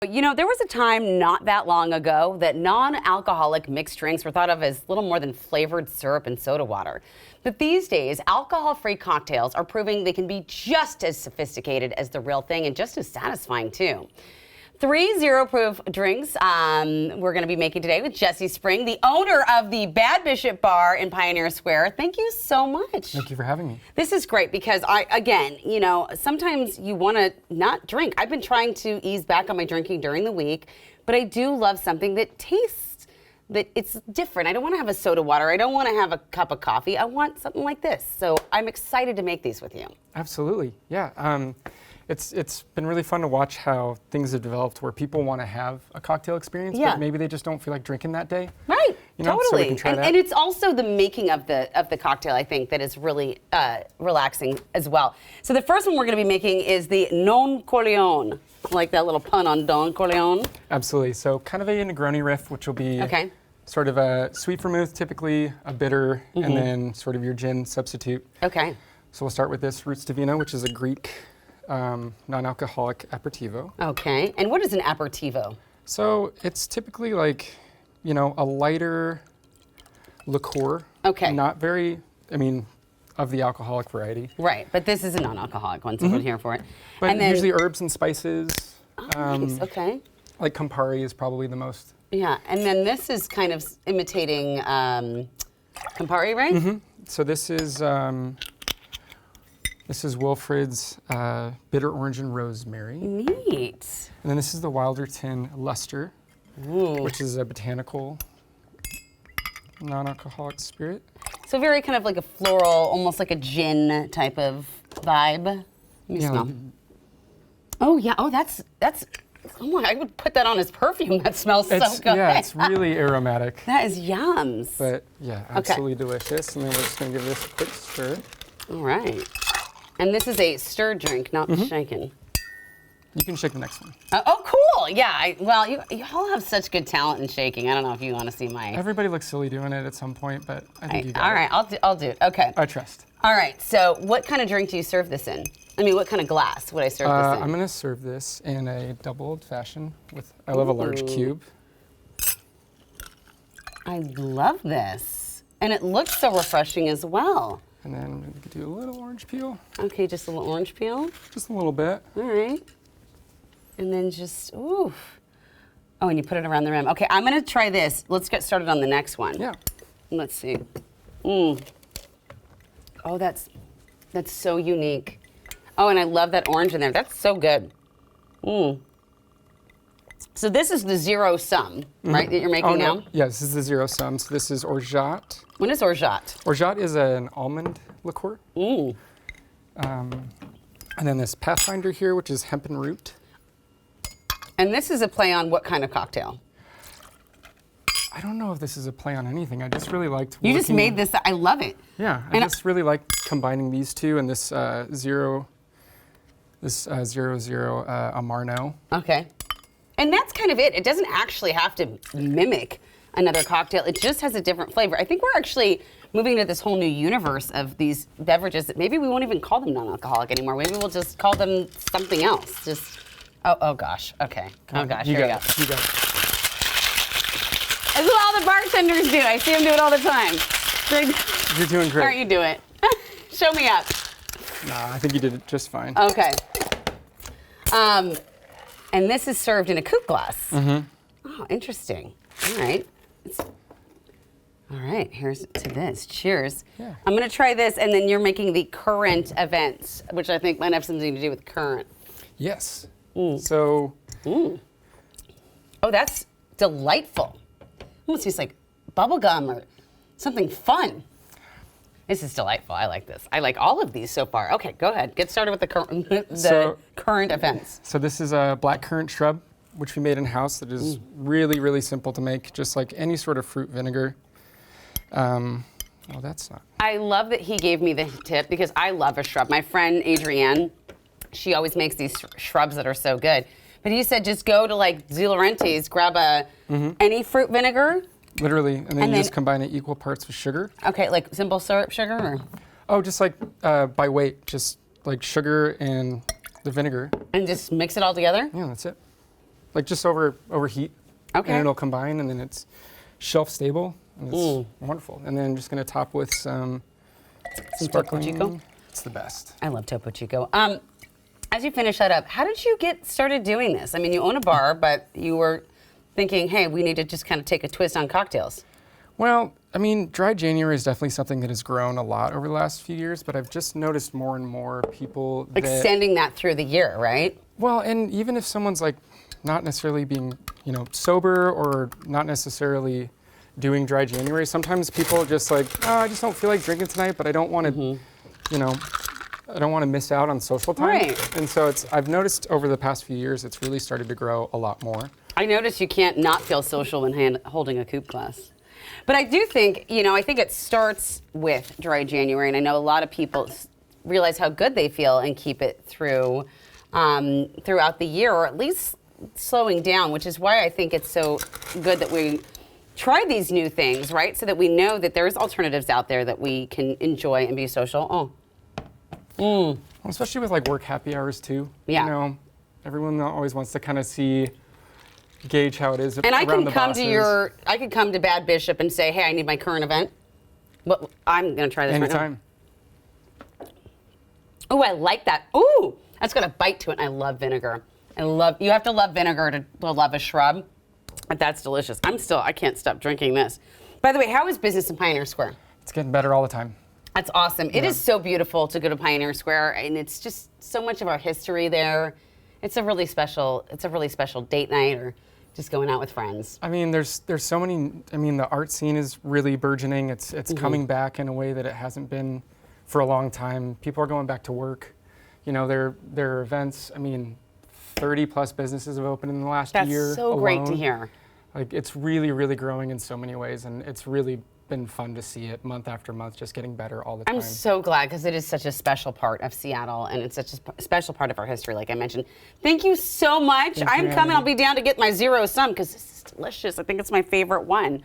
You know, there was a time not that long ago that non-alcoholic mixed drinks were thought of as little more than flavored syrup and soda water. But these days, alcohol-free cocktails are proving they can be just as sophisticated as the real thing and just as satisfying too. 3 zero-proof drinks we're going to be making today with Jesse Spring, the owner of the Bad Bishop Bar in Pioneer Square. Thank you so much. Thank you for having me. This is great because you know, sometimes you want to not drink. I've been trying to ease back on my drinking during the week, but I do love something that tastes, that it's different. I don't want to have a soda water. I don't want to have a cup of coffee. I want something like this. So I'm excited to make these with you. Absolutely, yeah. It's been really fun to watch how things have developed where people want to have a cocktail experience, but maybe they just don't feel like drinking that day. Right, you know? totally. So we can try that. And it's also the making of the cocktail, I think, that is really relaxing as well. So the first one we're going to be making is the Non Corleone. Like that little pun on Don Corleone. Absolutely. So kind of a Negroni riff, which will be sort of a sweet vermouth, typically a bitter, and then sort of your gin substitute. Okay. So we'll start with this Roots Divino, which is a Greek non-alcoholic aperitivo. Okay, and what is an aperitivo? So it's typically like, you know, a lighter liqueur. Okay. Not very, I mean, of the alcoholic variety. Right, but this is a non-alcoholic one, so we're here for it. But and then, usually herbs and spices. Nice, okay. Like Campari is probably the most. Yeah, and then this is kind of imitating Campari, right? So this is Wilfred's Bitter Orange and Rosemary. Neat. And then this is the Wilderton Luster, which is a botanical non-alcoholic spirit. So very kind of like a floral, almost like a gin type of vibe. Let me smell. Oh yeah, oh that's, oh my, I would put that on as perfume. That smells so good. Yeah, it's really aromatic. That is yums. But yeah, absolutely delicious. And then we're just gonna give this a quick stir. All right. And this is a stirred drink, not shaken. You can shake the next one. Oh, cool. Yeah, well, you all have such good talent in shaking. I don't know if you want to see my... Everybody looks silly doing it at some point, but I think you got it. All right, I'll do it. Okay. I trust. All right, so what kind of drink do you serve this in? I mean, what kind of glass would I serve this in? I'm going to serve this in a double old fashioned with, I love a large cube. I love this. And it looks so refreshing as well. And then we could do a little orange peel. Okay, just a little orange peel. Just a little bit. All right. And then just, ooh. Oh, and you put it around the rim. Okay, I'm gonna try this. Let's get started on the next one. Yeah. Let's see. Oh, that's so unique. Oh, and I love that orange in there. That's so good. So this is the zero sum, right, that you're making now? No. Yeah, this is the zero sum. So this is orgeat. What is orgeat? Orgeat is an almond liqueur. And then this Pathfinder here, which is hempen root. And this is a play on what kind of cocktail? I don't know if this is a play on anything. I just really liked You just made this, I love it. Yeah, I just really like combining these two and this zero Amarno. Okay. And that's kind of it. It doesn't actually have to mimic another cocktail. It just has a different flavor. I think we're actually moving to this whole new universe of these beverages that maybe we won't even call them non-alcoholic anymore. Maybe we'll just call them something else. Just, oh gosh. Okay. Oh gosh, here we go. You got it. That's what all the bartenders do. I see them do it all the time. You're doing great. Why don't you do it? Show me up. Nah, I think you did it just fine. Okay. And this is served in a coupe glass. Oh, interesting. All right. All right, here's to this. Cheers. Yeah. I'm going to try this, and then you're making the current events, which I think might have something to do with current. Yes. So. Oh, that's delightful. Almost tastes like bubble gum or something fun. This is delightful. I like this. I like all of these so far. Okay, go ahead. Get started with the current events. So this is a blackcurrant shrub, which we made in-house that is really, really simple to make, just like any sort of fruit vinegar. Oh, that's not. I love that he gave me the tip because I love a shrub. My friend Adrienne, she always makes these shrubs that are so good. But he said just go to like De Laurentiis, grab any fruit vinegar. Literally, and then you just combine it equal parts with sugar. Okay, like simple syrup sugar? Or? Oh, just like by weight, just like sugar and the vinegar. And just mix it all together? Yeah, that's it. like just overheat. Okay. And it'll combine, and then it's shelf stable, and it's wonderful. And then just gonna top with some Topo sparkling. Chico? It's the best. I love Topo Chico. As you finish that up, how did you get started doing this? I mean, you own a bar, but you were thinking, hey, we need to just kind of take a twist on cocktails. Well, I mean, dry January is definitely something that has grown a lot over the last few years, but I've just noticed more and more people Extending that through the year, right? Well, and even if someone's like not necessarily being, sober or not necessarily doing dry January, sometimes people just like, oh, I just don't feel like drinking tonight, but I don't want to, I don't want to miss out on social time. Right. And so I've noticed over the past few years, it's really started to grow a lot more. I noticed you can't not feel social when holding a coupe glass. But I do think, I think it starts with dry January, and I know a lot of people realize how good they feel and keep it through throughout the year, or at least slowing down, which is why I think it's so good that we try these new things, right? So that we know that there's alternatives out there that we can enjoy and be social. Well, especially with like work happy hours too. Yeah. Everyone always wants to kind of gauge how it is And I around can the come bosses. I could come to Bad Bishop and say, hey, I need my current event. Well, I'm going to try this Anytime. right now. Oh, I like that. Ooh, that's got a bite to it. I love vinegar. You have to love vinegar to love a shrub. But that's delicious. I can't stop drinking this. By the way, how is business in Pioneer Square? It's getting better all the time. That's awesome. It is so beautiful to go to Pioneer Square, and it's just so much of our history there. It's a really special date night or just going out with friends. I mean, there's so many. I mean, the art scene is really burgeoning. It's coming back in a way that it hasn't been for a long time. People are going back to work. There are events. I mean, 30 plus businesses have opened in the last year. That's so great to alone. hear. Like, it's really, really growing in so many ways, and it's really been fun to see it month after month, just getting better all the time. I'm so glad because it is such a special part of Seattle, and it's such a special part of our history, like I mentioned. Thank you so much. Thank you, I'm coming. Annie. I'll be down to get my zero sum because this is delicious. I think it's my favorite one.